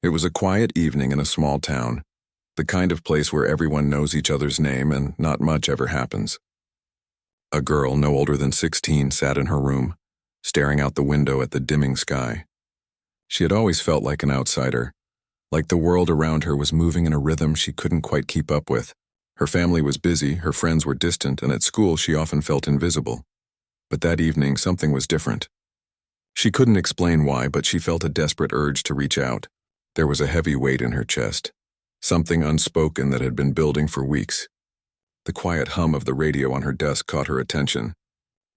It was a quiet evening in a small town, the kind of place where everyone knows each other's name and not much ever happens. A girl no older than 16 sat in her room, staring out the window at the dimming sky. She had always felt like an outsider, like the world around her was moving in a rhythm she couldn't quite keep up with. Her family was busy, her friends were distant, and at school she often felt invisible. But that evening, something was different. She couldn't explain why, but she felt a desperate urge to reach out. There was a heavy weight in her chest, something unspoken that had been building for weeks. The quiet hum of the radio on her desk caught her attention.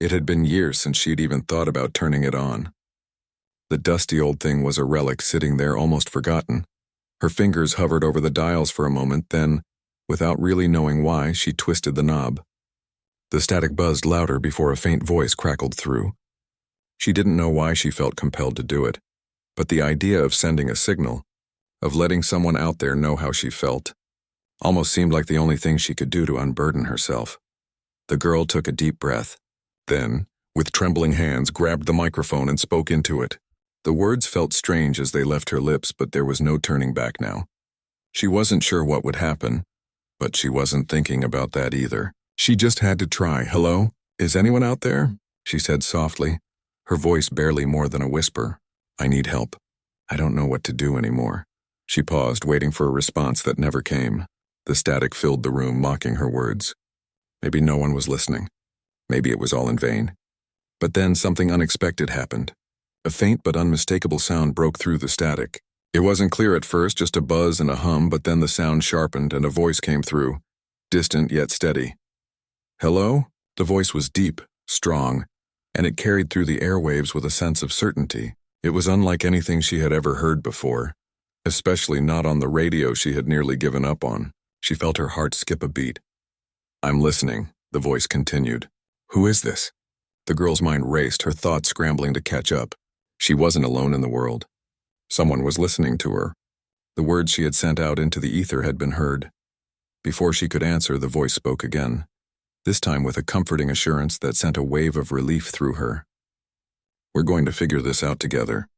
It had been years since she'd even thought about turning it on. The dusty old thing was a relic sitting there almost forgotten. Her fingers hovered over the dials for a moment, then, without really knowing why, she twisted the knob. The static buzzed louder before a faint voice crackled through. She didn't know why she felt compelled to do it, but the idea of sending a signal, of letting someone out there know how she felt, almost seemed like the only thing she could do to unburden herself. The girl took a deep breath, then, with trembling hands, grabbed the microphone and spoke into it. The words felt strange as they left her lips, but there was no turning back now. She wasn't sure what would happen, but she wasn't thinking about that either. She just had to try. "Hello? Is anyone out there?" she said softly, her voice barely more than a whisper. "I need help. I don't know what to do anymore." She paused, waiting for a response that never came. The static filled the room, mocking her words. Maybe no one was listening. Maybe it was all in vain. But then something unexpected happened. A faint but unmistakable sound broke through the static. It wasn't clear at first, just a buzz and a hum, but then the sound sharpened and a voice came through, distant yet steady. "Hello?" The voice was deep, strong, and it carried through the airwaves with a sense of certainty. It was unlike anything she had ever heard before, especially not on the radio she had nearly given up on. She felt her heart skip a beat. "I'm listening," the voice continued. "Who is this?" The girl's mind raced, her thoughts scrambling to catch up. She wasn't alone in the world. Someone was listening to her. The words she had sent out into the ether had been heard. Before she could answer, the voice spoke again, this time with a comforting assurance that sent a wave of relief through her. "We're going to figure this out together.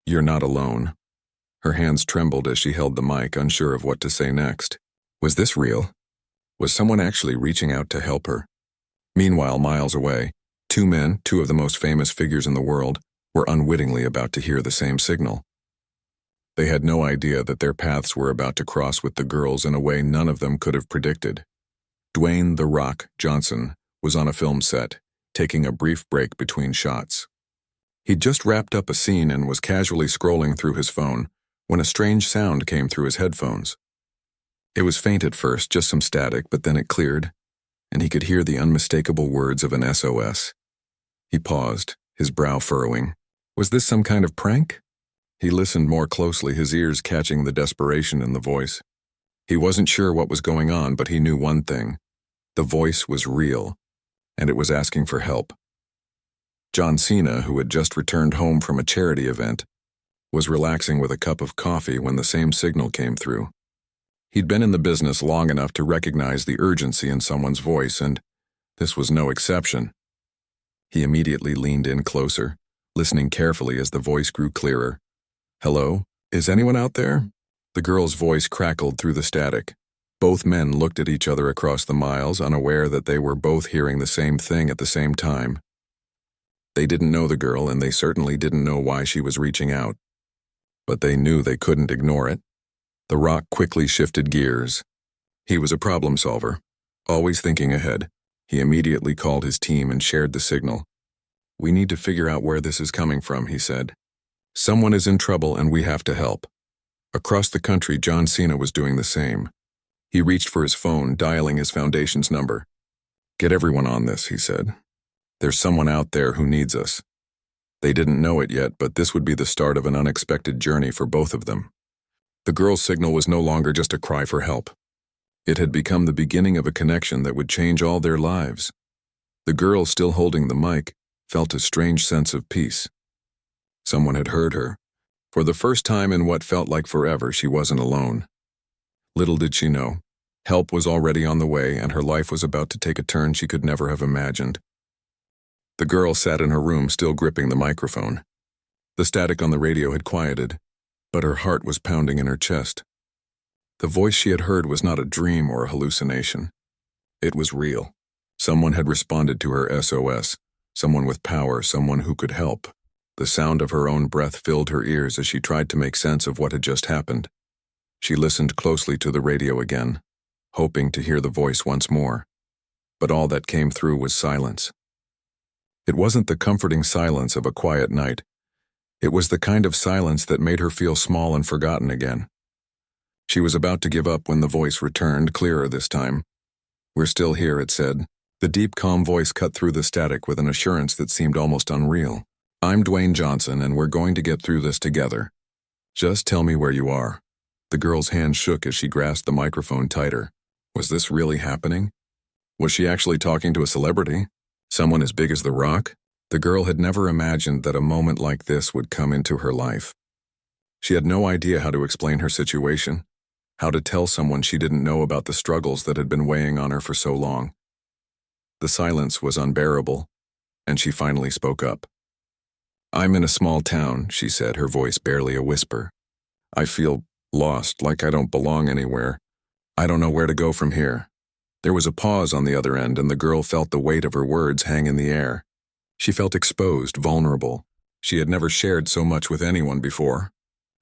You're not alone." Her hands trembled as she held the mic, unsure of what to say next. Was this real? Was someone actually reaching out to help her? Meanwhile, miles away, two men, two of the most famous figures in the world, were unwittingly about to hear the same signal. They had no idea that their paths were about to cross with the girls in a way none of them could have predicted. Dwayne "The Rock" Johnson was on a film set, taking a brief break between shots. He'd just wrapped up a scene and was casually scrolling through his phone when a strange sound came through his headphones. It was faint at first, just some static, but then it cleared, and he could hear the unmistakable words of an SOS. He paused, his brow furrowing. Was this some kind of prank? He listened more closely, his ears catching the desperation in the voice. He wasn't sure what was going on, but he knew one thing. The voice was real, and it was asking for help. John Cena, who had just returned home from a charity event, was relaxing with a cup of coffee when the same signal came through. He'd been in the business long enough to recognize the urgency in someone's voice, and this was no exception. He immediately leaned in closer, listening carefully as the voice grew clearer. "Hello? Is anyone out there?" The girl's voice crackled through the static. Both men looked at each other across the miles, unaware that they were both hearing the same thing at the same time. They didn't know the girl, and they certainly didn't know why she was reaching out. But they knew they couldn't ignore it. The Rock quickly shifted gears. He was a problem solver, always thinking ahead. He immediately called his team and shared the signal. "We need to figure out where this is coming from," he said. "Someone is in trouble and we have to help." Across the country, John Cena was doing the same. He reached for his phone, dialing his foundation's number. "Get everyone on this," he said. "There's someone out there who needs us." They didn't know it yet, but this would be the start of an unexpected journey for both of them. The girl's signal was no longer just a cry for help. It had become the beginning of a connection that would change all their lives. The girl, still holding the mic, felt a strange sense of peace. Someone had heard her. For the first time in what felt like forever, she wasn't alone. Little did she know, help was already on the way, and her life was about to take a turn she could never have imagined. The girl sat in her room, still gripping the microphone. The static on the radio had quieted, but her heart was pounding in her chest. The voice she had heard was not a dream or a hallucination. It was real. Someone had responded to her SOS, someone with power, someone who could help. The sound of her own breath filled her ears as she tried to make sense of what had just happened. She listened closely to the radio again, hoping to hear the voice once more. But all that came through was silence. It wasn't the comforting silence of a quiet night. It was the kind of silence that made her feel small and forgotten again. She was about to give up when the voice returned, clearer this time. "We're still here," it said. The deep, calm voice cut through the static with an assurance that seemed almost unreal. "I'm Dwayne Johnson, and we're going to get through this together. Just tell me where you are." The girl's hand shook as she grasped the microphone tighter. Was this really happening? Was she actually talking to a celebrity? Someone as big as The Rock? The girl had never imagined that a moment like this would come into her life. She had no idea how to explain her situation, how to tell someone she didn't know about the struggles that had been weighing on her for so long. The silence was unbearable, and she finally spoke up. "I'm in a small town," she said, her voice barely a whisper. "I feel lost, like I don't belong anywhere. I don't know where to go from here." There was a pause on the other end, and the girl felt the weight of her words hang in the air. She felt exposed, vulnerable. She had never shared so much with anyone before.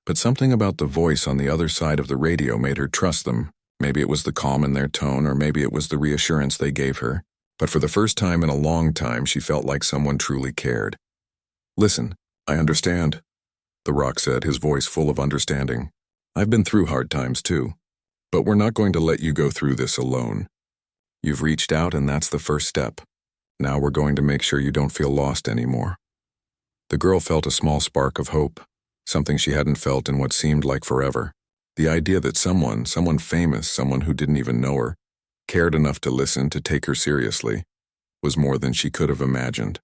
But something about the voice on the other side of the radio made her trust them. Maybe it was the calm in their tone, or maybe it was the reassurance they gave her. But for the first time in a long time, she felt like someone truly cared. "Listen, I understand," The Rock said, his voice full of understanding. "I've been through hard times too. But we're not going to let you go through this alone. You've reached out, and that's the first step. Now we're going to make sure you don't feel lost anymore." The girl felt a small spark of hope, something she hadn't felt in what seemed like forever. The idea that someone famous, someone who didn't even know her, cared enough to listen, to take her seriously, was more than she could have imagined.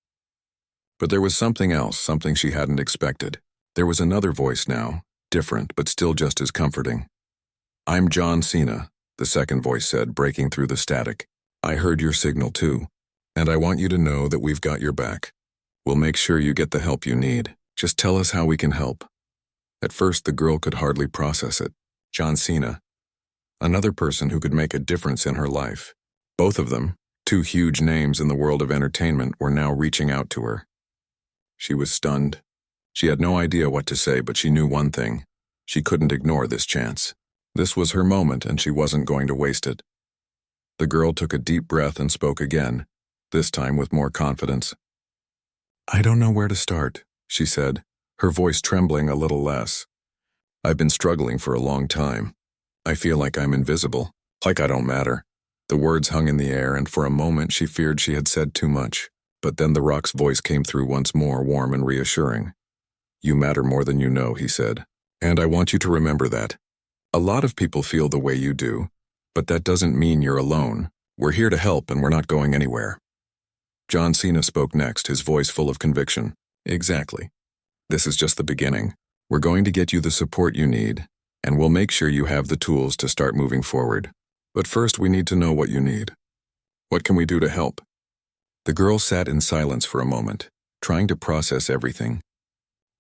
But there was something else, something she hadn't expected. There was another voice now, different but still just as comforting. "I'm Cena," the second voice said, breaking through the static. "I heard your signal too, and I want you to know that we've got your back. We'll make sure you get the help you need. Just tell us how we can help." At first, the girl could hardly process it. Cena. Another person who could make a difference in her life. Both of them, two huge names in the world of entertainment, were now reaching out to her. She was stunned. She had no idea what to say, but she knew one thing. She couldn't ignore this chance. This was her moment, and she wasn't going to waste it. The girl took a deep breath and spoke again, this time with more confidence. "I don't know where to start," she said, her voice trembling a little less. "I've been struggling for a long time. I feel like I'm invisible, like I don't matter." The words hung in the air, and for a moment she feared she had said too much. But then The Rock's voice came through once more, warm and reassuring. "You matter more than you know," he said. "And I want you to remember that. A lot of people feel the way you do, but that doesn't mean you're alone. We're here to help, and we're not going anywhere." Cena spoke next, his voice full of conviction. "Exactly. This is just the beginning. We're going to get you the support you need, and we'll make sure you have the tools to start moving forward. But first, we need to know what you need. What can we do to help?" The girl sat in silence for a moment, trying to process everything.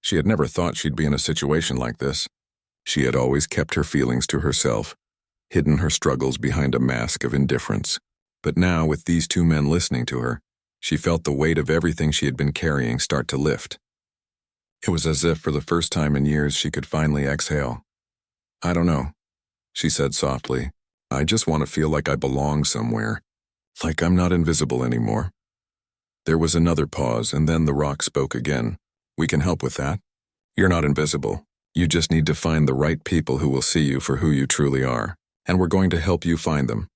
She had never thought she'd be in a situation like this. She had always kept her feelings to herself, hidden her struggles behind a mask of indifference. But now, with these two men listening to her, she felt the weight of everything she had been carrying start to lift. It was as if for the first time in years she could finally exhale. "I don't know," she said softly. "I just want to feel like I belong somewhere, like I'm not invisible anymore." There was another pause, and then The Rock spoke again. "We can help with that. You're not invisible. You just need to find the right people who will see you for who you truly are, and we're going to help you find them."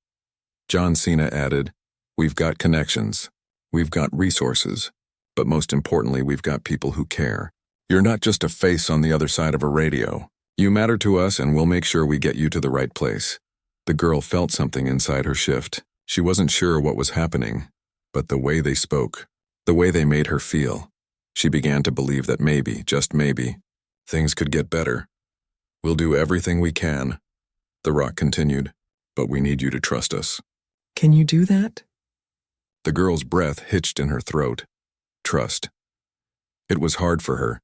Cena added, "We've got connections. We've got resources. But most importantly, we've got people who care. You're not just a face on the other side of a radio. You matter to us, and we'll make sure we get you to the right place." The girl felt something inside her shift. She wasn't sure what was happening, but the way they spoke, the way they made her feel, she began to believe that maybe, just maybe, things could get better. "We'll do everything we can," The Rock continued, "but we need you to trust us." "Can you do that?" The girl's breath hitched in her throat. Trust. It was hard for her,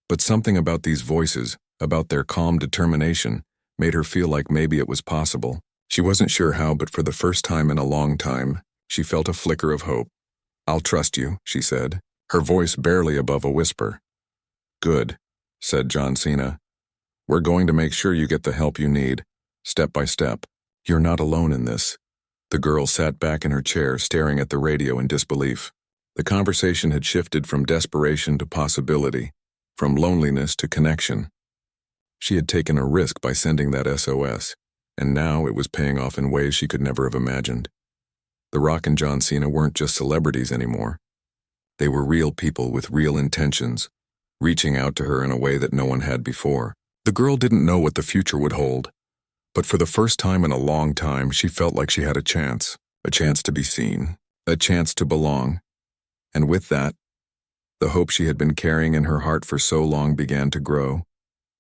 but something about these voices, about their calm determination, made her feel like maybe it was possible. She wasn't sure how, but for the first time in a long time, she felt a flicker of hope. "I'll trust you," she said, her voice barely above a whisper. "Good," said John Cena. "We're going to make sure you get the help you need, step by step. You're not alone in this." The girl sat back in her chair, staring at the radio in disbelief. The conversation had shifted from desperation to possibility, from loneliness to connection. She had taken a risk by sending that SOS, and now it was paying off in ways she could never have imagined. The Rock and John Cena weren't just celebrities anymore. They were real people with real intentions, reaching out to her in a way that no one had before. The girl didn't know what the future would hold, but for the first time in a long time, she felt like she had a chance to be seen, a chance to belong. And with that, the hope she had been carrying in her heart for so long began to grow,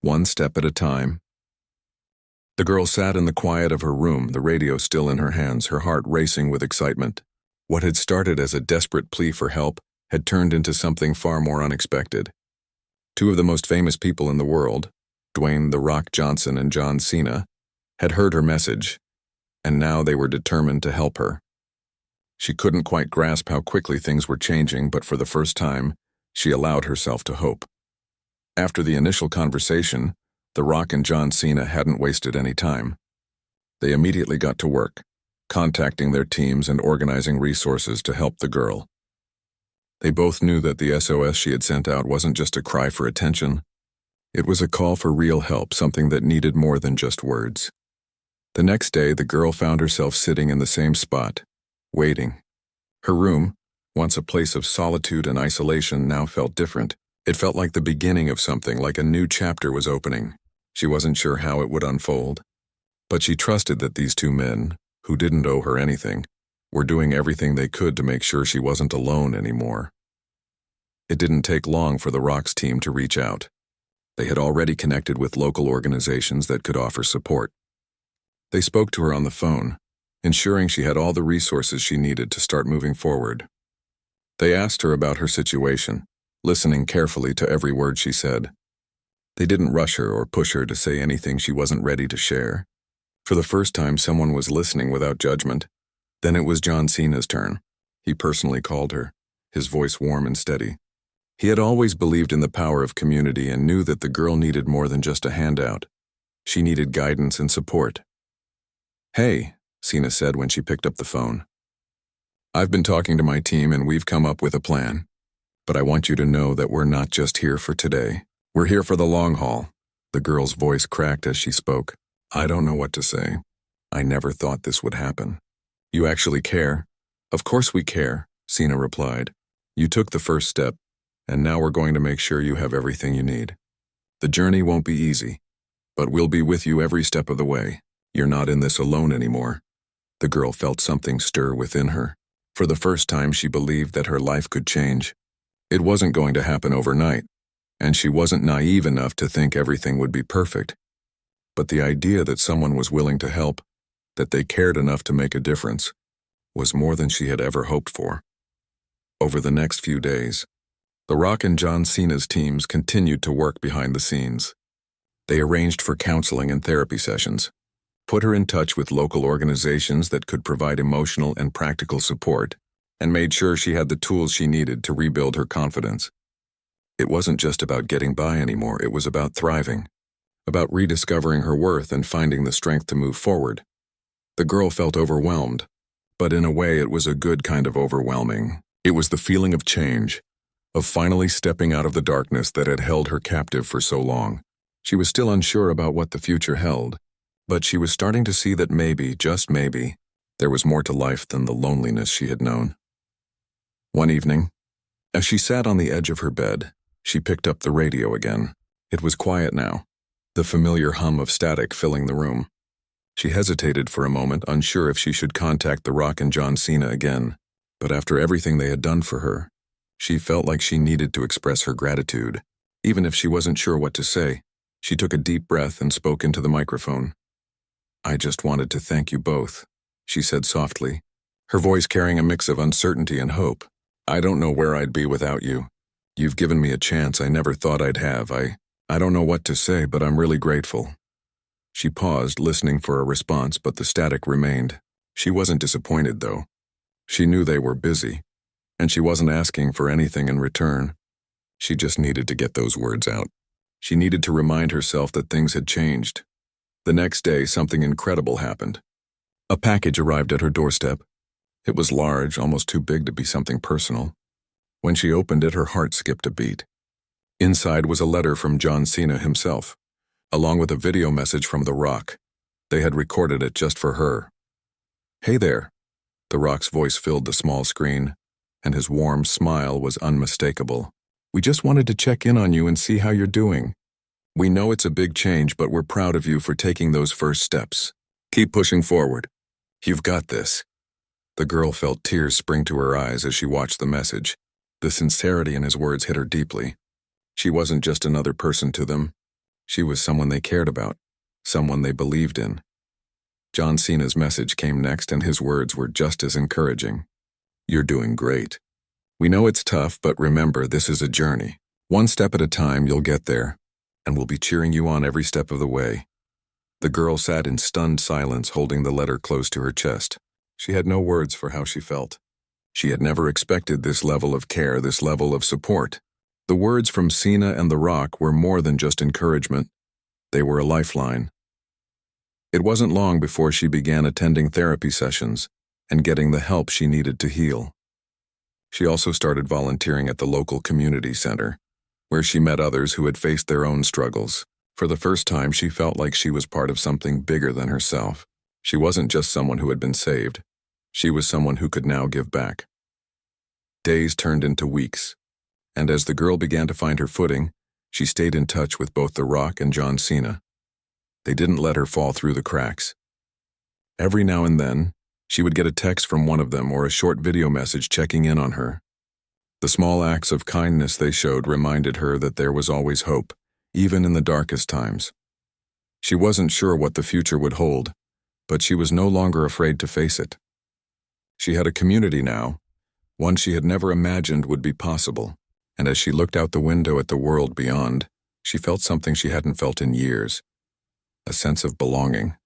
one step at a time. The girl sat in the quiet of her room, the radio still in her hands, her heart racing with excitement. What had started as a desperate plea for help had turned into something far more unexpected. Two of the most famous people in the world, Dwayne "The Rock" Johnson and John Cena, had heard her message, and now they were determined to help her. She couldn't quite grasp how quickly things were changing, but for the first time, she allowed herself to hope. After the initial conversation, The Rock and John Cena hadn't wasted any time. They immediately got to work, contacting their teams and organizing resources to help the girl. They both knew that the SOS she had sent out wasn't just a cry for attention. It was a call for real help, something that needed more than just words. The next day, the girl found herself sitting in the same spot, waiting. Her room, once a place of solitude and isolation, now felt different. It felt like the beginning of something, like a new chapter was opening. She wasn't sure how it would unfold, but she trusted that these two men, who didn't owe her anything, were doing everything they could to make sure she wasn't alone anymore. It didn't take long for the Rock's team to reach out. They had already connected with local organizations that could offer support. They spoke to her on the phone, ensuring she had all the resources she needed to start moving forward. They asked her about her situation, listening carefully to every word she said. They didn't rush her or push her to say anything she wasn't ready to share. For the first time, someone was listening without judgment. Then it was John Cena's turn. He personally called her, his voice warm and steady. He had always believed in the power of community and knew that the girl needed more than just a handout. She needed guidance and support. "Hey," Cena said when she picked up the phone. "I've been talking to my team and we've come up with a plan. But I want you to know that we're not just here for today. We're here for the long haul." The girl's voice cracked as she spoke. "I don't know what to say. I never thought this would happen." "You actually care?" "Of course we care," Cena replied. "You took the first step, and now we're going to make sure you have everything you need. The journey won't be easy, but we'll be with you every step of the way. You're not in this alone anymore." The girl felt something stir within her. For the first time, she believed that her life could change. It wasn't going to happen overnight, and she wasn't naive enough to think everything would be perfect. But the idea that someone was willing to help, that they cared enough to make a difference, was more than she had ever hoped for. Over the next few days, The Rock and John Cena's teams continued to work behind the scenes. They arranged for counseling and therapy sessions, put her in touch with local organizations that could provide emotional and practical support, and made sure she had the tools she needed to rebuild her confidence. It wasn't just about getting by anymore, it was about thriving, about rediscovering her worth and finding the strength to move forward. The girl felt overwhelmed, but in a way it was a good kind of overwhelming. It was the feeling of change, of finally stepping out of the darkness that had held her captive for so long. She was still unsure about what the future held, but she was starting to see that maybe, just maybe, there was more to life than the loneliness she had known. One evening, as she sat on the edge of her bed, she picked up the radio again. It was quiet now, the familiar hum of static filling the room. She hesitated for a moment, unsure if she should contact The Rock and John Cena again, but after everything they had done for her, she felt like she needed to express her gratitude. Even if she wasn't sure what to say, she took a deep breath and spoke into the microphone. "I just wanted to thank you both," she said softly, her voice carrying a mix of uncertainty and hope. "I don't know where I'd be without you. You've given me a chance I never thought I'd have. I don't know what to say, but I'm really grateful. She paused, listening for a response, but the static remained. She wasn't disappointed, though. She knew they were busy, and she wasn't asking for anything in return. She just needed to get those words out. She needed to remind herself that things had changed. The next day, something incredible happened. A package arrived at her doorstep. It was large, almost too big to be something personal. When she opened it, her heart skipped a beat. Inside was a letter from Cena himself, along with a video message from The Rock. They had recorded it just for her. "Hey there." The Rock's voice filled the small screen, and his warm smile was unmistakable. "We just wanted to check in on you and see how you're doing. We know it's a big change, but we're proud of you for taking those first steps. Keep pushing forward. You've got this." The girl felt tears spring to her eyes as she watched the message. The sincerity in his words hit her deeply. She wasn't just another person to them. She was someone they cared about, someone they believed in. Cena's message came next, and his words were just as encouraging. "You're doing great. We know it's tough, but remember, this is a journey. One step at a time, you'll get there, and we'll be cheering you on every step of the way." The girl sat in stunned silence, holding the letter close to her chest. She had no words for how she felt. She had never expected this level of care, this level of support. The words from Cena and The Rock were more than just encouragement. They were a lifeline. It wasn't long before she began attending therapy sessions and getting the help she needed to heal. She also started volunteering at the local community center, where she met others who had faced their own struggles. For the first time, she felt like she was part of something bigger than herself. She wasn't just someone who had been saved. She was someone who could now give back. Days turned into weeks, and as the girl began to find her footing, she stayed in touch with both The Rock and Cena. They didn't let her fall through the cracks. Every now and then, she would get a text from one of them or a short video message checking in on her. The small acts of kindness they showed reminded her that there was always hope, even in the darkest times. She wasn't sure what the future would hold, but she was no longer afraid to face it. She had a community now, one she had never imagined would be possible, and as she looked out the window at the world beyond, she felt something she hadn't felt in years, a sense of belonging.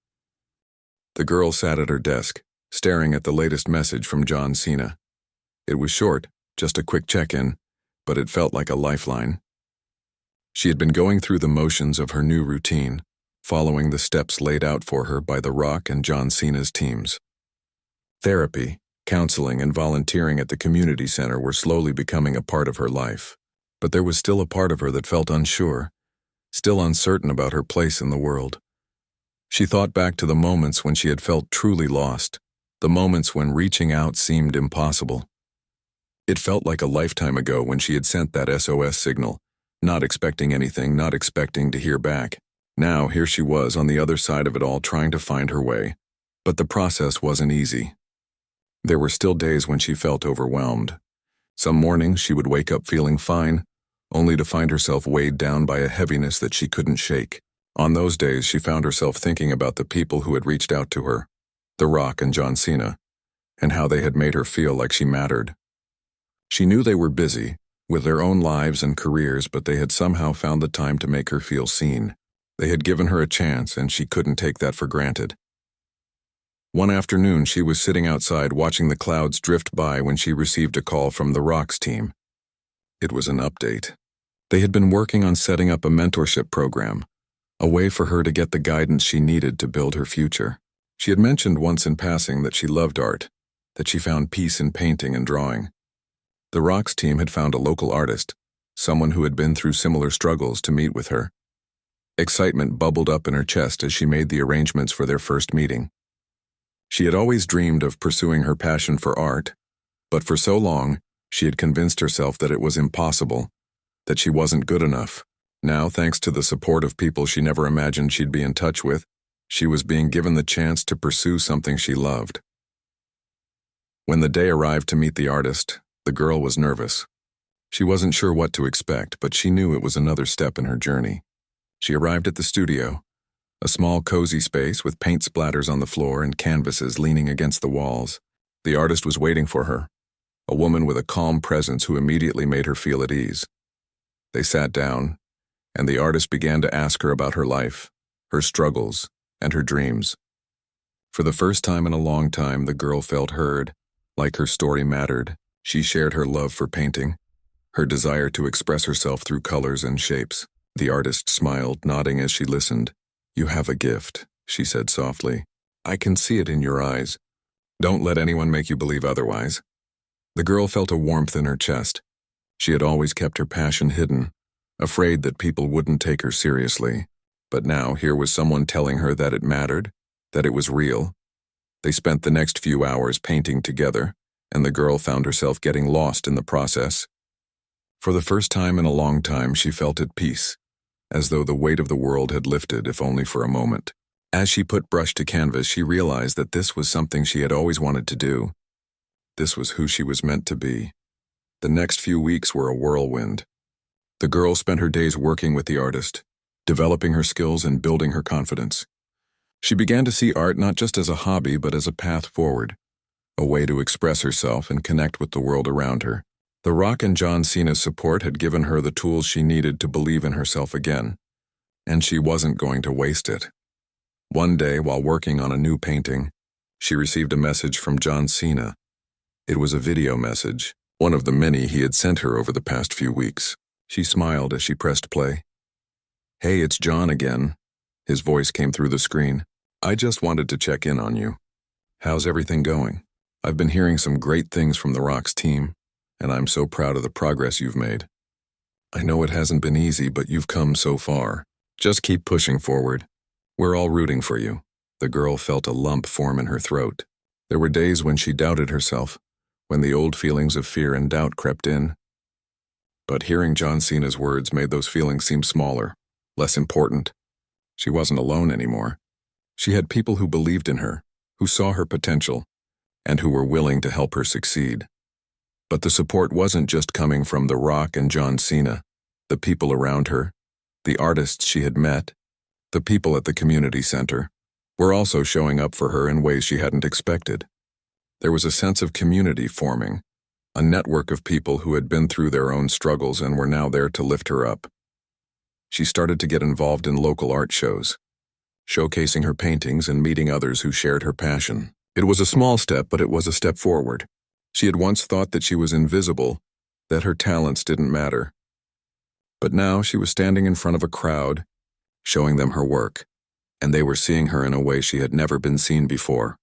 The girl sat at her desk, staring at the latest message from Cena. It was short, just a quick check-in, but it felt like a lifeline. She had been going through the motions of her new routine, following the steps laid out for her by The Rock and Cena's teams. Therapy, counseling, and volunteering at the community center were slowly becoming a part of her life. But there was still a part of her that felt unsure, still uncertain about her place in the world. She thought back to the moments when she had felt truly lost, the moments when reaching out seemed impossible. It felt like a lifetime ago when she had sent that SOS signal, not expecting anything, not expecting to hear back. Now, here she was on the other side of it all, trying to find her way. But the process wasn't easy. There were still days when she felt overwhelmed. Some mornings she would wake up feeling fine, only to find herself weighed down by a heaviness that she couldn't shake. On those days, she found herself thinking about the people who had reached out to her, The Rock and Cena, and how they had made her feel like she mattered. She knew they were busy, with their own lives and careers, but they had somehow found the time to make her feel seen. They had given her a chance, and she couldn't take that for granted. One afternoon, she was sitting outside watching the clouds drift by when she received a call from The Rock's team. It was an update. They had been working on setting up a mentorship program, a way for her to get the guidance she needed to build her future. She had mentioned once in passing that she loved art, that she found peace in painting and drawing. The Rock's team had found a local artist, someone who had been through similar struggles, to meet with her. Excitement bubbled up in her chest as she made the arrangements for their first meeting. She had always dreamed of pursuing her passion for art, but for so long, she had convinced herself that it was impossible, that she wasn't good enough. Now, thanks to the support of people she never imagined she'd be in touch with, she was being given the chance to pursue something she loved. When the day arrived to meet the artist, the girl was nervous. She wasn't sure what to expect, but she knew it was another step in her journey. She arrived at the studio, a small, cozy space with paint splatters on the floor and canvases leaning against the walls. The artist was waiting for her, a woman with a calm presence who immediately made her feel at ease. They sat down, and the artist began to ask her about her life, her struggles, and her dreams. For the first time in a long time, the girl felt heard, like her story mattered. She shared her love for painting, her desire to express herself through colors and shapes. The artist smiled, nodding as she listened. "You have a gift," she said softly. "I can see it in your eyes. Don't let anyone make you believe otherwise." The girl felt a warmth in her chest. She had always kept her passion hidden, afraid that people wouldn't take her seriously. But now here was someone telling her that it mattered, that it was real. They spent the next few hours painting together, and the girl found herself getting lost in the process. For the first time in a long time, she felt at peace, as though the weight of the world had lifted, if only for a moment. As she put brush to canvas, she realized that this was something she had always wanted to do. This was who she was meant to be. The next few weeks were a whirlwind. The girl spent her days working with the artist, developing her skills and building her confidence. She began to see art not just as a hobby, but as a path forward, a way to express herself and connect with the world around her. The Rock and John Cena's support had given her the tools she needed to believe in herself again, and she wasn't going to waste it. One day, while working on a new painting, she received a message from John Cena. It was a video message, one of the many he had sent her over the past few weeks. She smiled as she pressed play. "Hey, it's John again." His voice came through the screen. "I just wanted to check in on you. How's everything going? I've been hearing some great things from the Rock's team, and I'm so proud of the progress you've made. I know it hasn't been easy, but you've come so far. Just keep pushing forward. We're all rooting for you." The girl felt a lump form in her throat. There were days when she doubted herself, when the old feelings of fear and doubt crept in. But hearing John Cena's words made those feelings seem smaller, less important. She wasn't alone anymore. She had people who believed in her, who saw her potential, and who were willing to help her succeed. But the support wasn't just coming from The Rock and John Cena. The people around her, the artists she had met, the people at the community center, were also showing up for her in ways she hadn't expected. There was a sense of community forming, a network of people who had been through their own struggles and were now there to lift her up. She started to get involved in local art shows, showcasing her paintings and meeting others who shared her passion. It was a small step, but it was a step forward. She had once thought that she was invisible, that her talents didn't matter. But now she was standing in front of a crowd, showing them her work, and they were seeing her in a way she had never been seen before.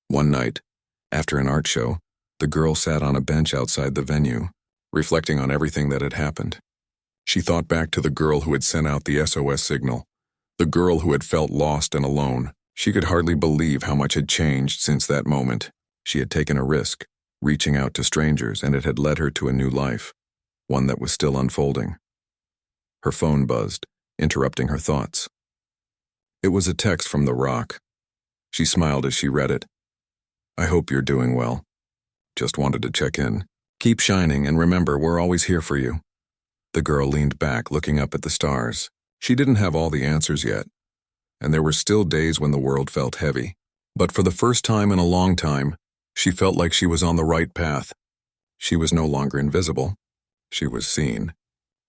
One night, after an art show, the girl sat on a bench outside the venue, reflecting on everything that had happened. She thought back to the girl who had sent out the SOS signal, the girl who had felt lost and alone. She could hardly believe how much had changed since that moment. She had taken a risk, reaching out to strangers, and it had led her to a new life, one that was still unfolding. Her phone buzzed, interrupting her thoughts. It was a text from The Rock. She smiled as she read it. "I hope you're doing well. Just wanted to check in. Keep shining, and remember, we're always here for you." The girl leaned back, looking up at the stars. She didn't have all the answers yet, and there were still days when the world felt heavy. But for the first time in a long time, she felt like she was on the right path. She was no longer invisible. She was seen.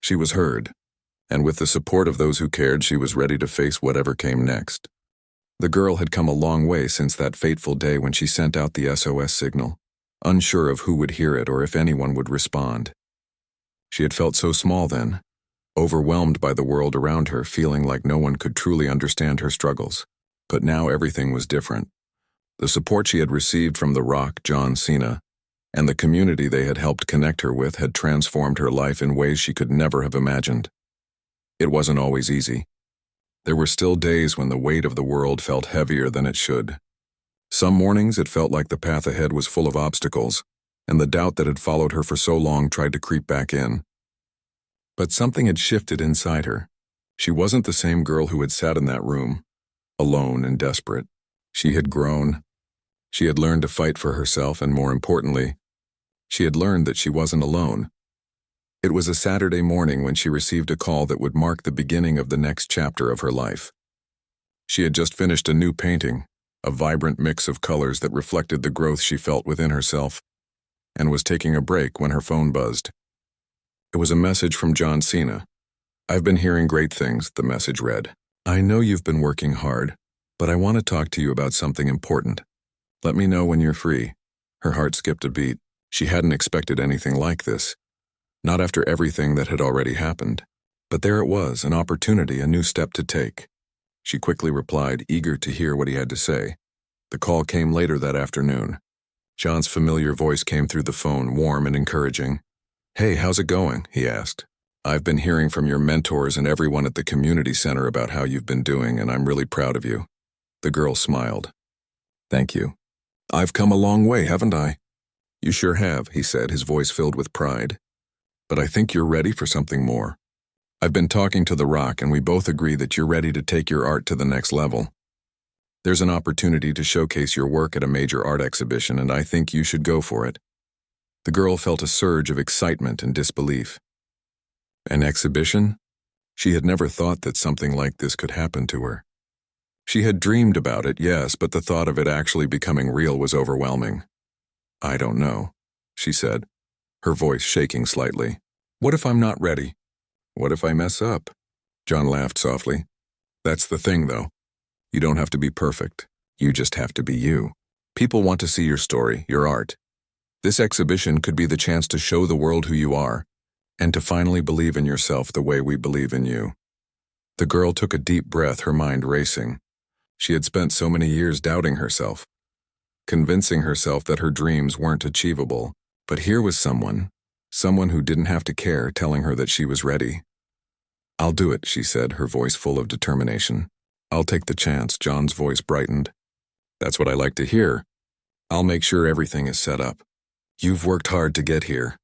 She was heard. And with the support of those who cared, she was ready to face whatever came next. The girl had come a long way since that fateful day when she sent out the SOS signal, unsure of who would hear it or if anyone would respond. She had felt so small then, overwhelmed by the world around her, feeling like no one could truly understand her struggles. But now everything was different. The support she had received from The Rock, John Cena, and the community they had helped connect her with had transformed her life in ways she could never have imagined. It wasn't always easy. There were still days when the weight of the world felt heavier than it should. Some mornings it felt like the path ahead was full of obstacles, and the doubt that had followed her for so long tried to creep back in. But something had shifted inside her. She wasn't the same girl who had sat in that room, alone and desperate. She had grown. She had learned to fight for herself, and more importantly, she had learned that she wasn't alone. It was a Saturday morning when she received a call that would mark the beginning of the next chapter of her life. She had just finished a new painting, a vibrant mix of colors that reflected the growth she felt within herself, and was taking a break when her phone buzzed. It was a message from John Cena. I've been hearing great things, the message read. I know you've been working hard, but I want to talk to you about something important. Let me know when you're free. Her heart skipped a beat. She hadn't expected anything like this. Not after everything that had already happened. But there it was, an opportunity, a new step to take. She quickly replied, eager to hear what he had to say. The call came later that afternoon. John's familiar voice came through the phone, warm and encouraging. Hey, how's it going? He asked. I've been hearing from your mentors and everyone at the community center about how you've been doing, and I'm really proud of you. The girl smiled. Thank you. I've come a long way, haven't I? You sure have, he said, his voice filled with pride. But I think you're ready for something more. I've been talking to The Rock, and we both agree that you're ready to take your art to the next level. There's an opportunity to showcase your work at a major art exhibition, and I think you should go for it. The girl felt a surge of excitement and disbelief. An exhibition? She had never thought that something like this could happen to her. She had dreamed about it, yes, but the thought of it actually becoming real was overwhelming. I don't know, she said, her voice shaking slightly. What if I'm not ready? What if I mess up? John laughed softly. That's the thing, though. You don't have to be perfect. You just have to be you. People want to see your story, your art. This exhibition could be the chance to show the world who you are, and to finally believe in yourself the way we believe in you. The girl took a deep breath, her mind racing. She had spent so many years doubting herself, convincing herself that her dreams weren't achievable, but here was someone who didn't have to care, telling her that she was ready. I'll do it, she said, her voice full of determination. I'll take the chance, John's voice brightened. That's what I like to hear. I'll make sure everything is set up. You've worked hard to get here,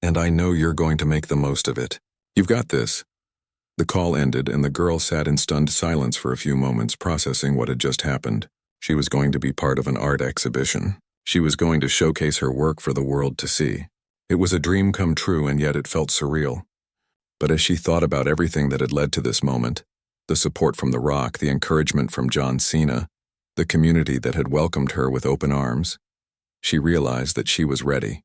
and I know you're going to make the most of it. You've got this. The call ended, and the girl sat in stunned silence for a few moments, processing what had just happened. She was going to be part of an art exhibition. She was going to showcase her work for the world to see. It was a dream come true, and yet it felt surreal. But as she thought about everything that had led to this moment, the support from The Rock, the encouragement from Cena, the community that had welcomed her with open arms, she realized that she was ready.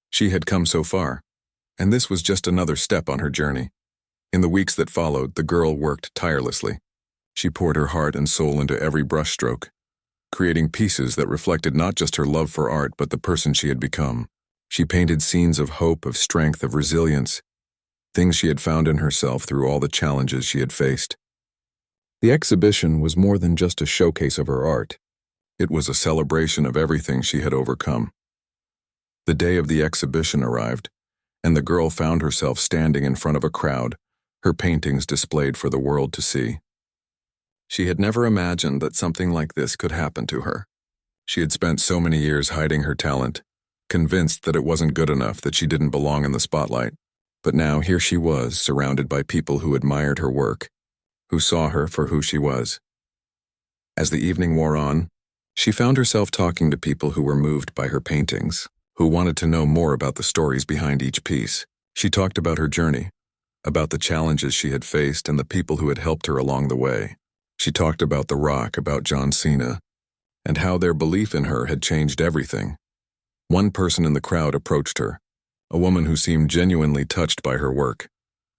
She had come so far, and this was just another step on her journey. In the weeks that followed, the girl worked tirelessly. She poured her heart and soul into every brushstroke, creating pieces that reflected not just her love for art, but the person she had become. She painted scenes of hope, of strength, of resilience, things she had found in herself through all the challenges she had faced. The exhibition was more than just a showcase of her art. It was a celebration of everything she had overcome. The day of the exhibition arrived, and the girl found herself standing in front of a crowd, her paintings displayed for the world to see. She had never imagined that something like this could happen to her. She had spent so many years hiding her talent, convinced that it wasn't good enough, that she didn't belong in the spotlight. But now here she was, surrounded by people who admired her work, who saw her for who she was. As the evening wore on, she found herself talking to people who were moved by her paintings, who wanted to know more about the stories behind each piece. She talked about her journey, about the challenges she had faced and the people who had helped her along the way. She talked about The Rock, about Cena, and how their belief in her had changed everything. One person in the crowd approached her, a woman who seemed genuinely touched by her work.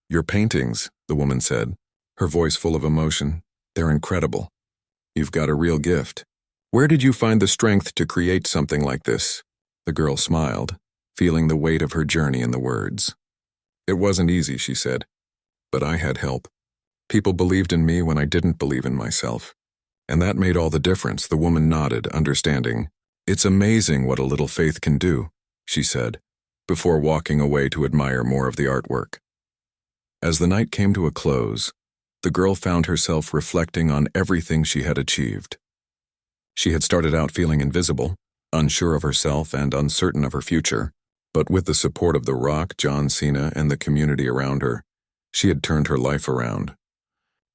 Your paintings, the woman said, her voice full of emotion, they're incredible. You've got a real gift. Where did you find the strength to create something like this? The girl smiled, feeling the weight of her journey in the words. It wasn't easy, she said, but I had help. People believed in me when I didn't believe in myself. And that made all the difference, the woman nodded, understanding. It's amazing what a little faith can do, she said, before walking away to admire more of the artwork. As the night came to a close, the girl found herself reflecting on everything she had achieved. She had started out feeling invisible, unsure of herself and uncertain of her future, but with the support of The Rock, Cena, and the community around her, she had turned her life around.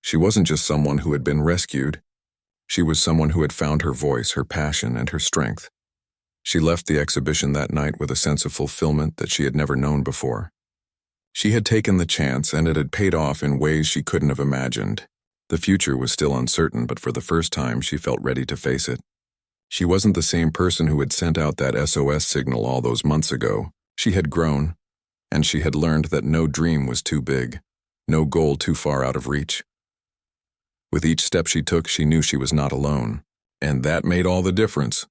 She wasn't just someone who had been rescued. She was someone who had found her voice, her passion, and her strength. She left the exhibition that night with a sense of fulfillment that she had never known before. She had taken the chance, and it had paid off in ways she couldn't have imagined. The future was still uncertain, but for the first time she felt ready to face it. She wasn't the same person who had sent out that SOS signal all those months ago. She had grown, and she had learned that no dream was too big. no goal too far out of reach. With each step she took, she knew she was not alone, and that made all the difference.